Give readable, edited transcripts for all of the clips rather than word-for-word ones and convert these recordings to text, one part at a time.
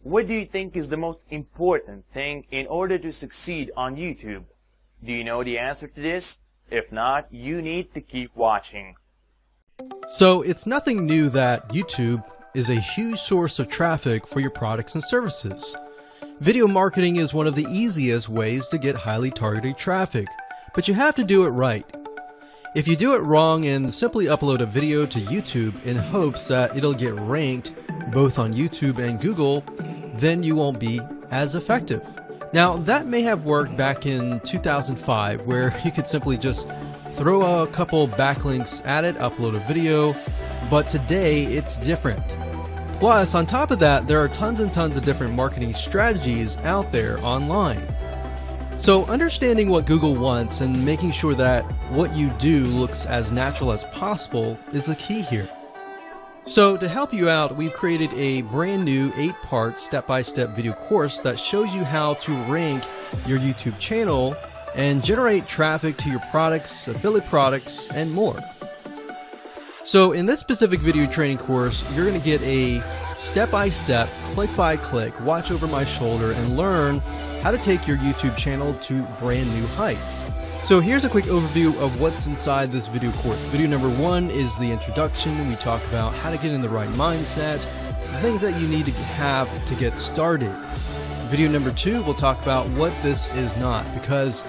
What do you think is the most important thing in order to succeed on YouTube? Do you know the answer to this? If not, you need to keep watching. So it's nothing new that YouTube is a huge source of traffic for your products and services. Video marketing is one of the easiest ways to get highly targeted traffic, but you have to do it right. If you do it wrong and simply upload a video to YouTube in hopes that it'll get ranked both on YouTube and Google, then you won't be as effective. Now, that may have worked back in 2005, where you could simply just throw a couple backlinks at it, upload a video, but today it's different. Plus, on top of that, there are tons and tons of different marketing strategies out there online. So understanding what Google wants and making sure that what you do looks as natural as possible is the key here. So to help you out, we've created a brand new 8-part step-by-step video course that shows you how to rank your YouTube channel and generate traffic to your products, affiliate products, and more. So in this specific video training course, you're going to get a step-by-step, click-by-click, watch over my shoulder and learn how to take your YouTube channel to brand new heights. So here's a quick overview of what's inside this video course. Video number 1 is the introduction. We talk about how to get in the right mindset, the things that you need to have to get started. Video number 2, we'll talk about what this is not, because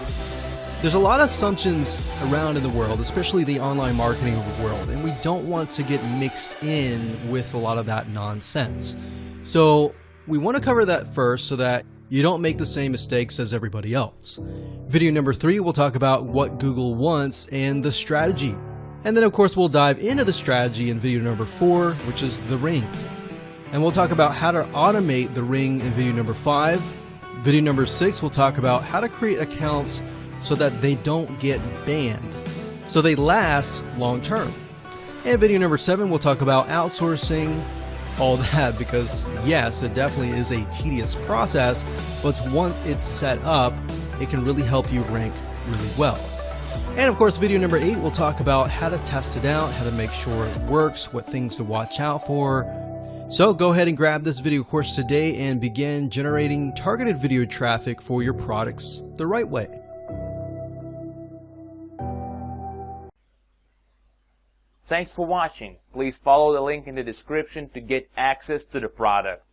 there's a lot of assumptions around in the world, especially the online marketing world, and we don't want to get mixed in with a lot of that nonsense. So we want to cover that first so that you don't make the same mistakes as everybody else. Video number 3, we'll talk about what Google wants and the strategy. And then of course we'll dive into the strategy in video number 4, which is the ring. And we'll talk about how to automate the ring in video number 5. Video number 6, we'll talk about how to create accounts so that they don't get banned, so they last long term. And video number 7, we'll talk about outsourcing all that, because yes, it definitely is a tedious process, but once it's set up, it can really help you rank really well. And of course, video number 8, we'll talk about how to test it out, how to make sure it works, what things to watch out for. So go ahead and grab this video course today and begin generating targeted video traffic for your products the right way. Thanks for watching. Please follow the link in the description to get access to the product.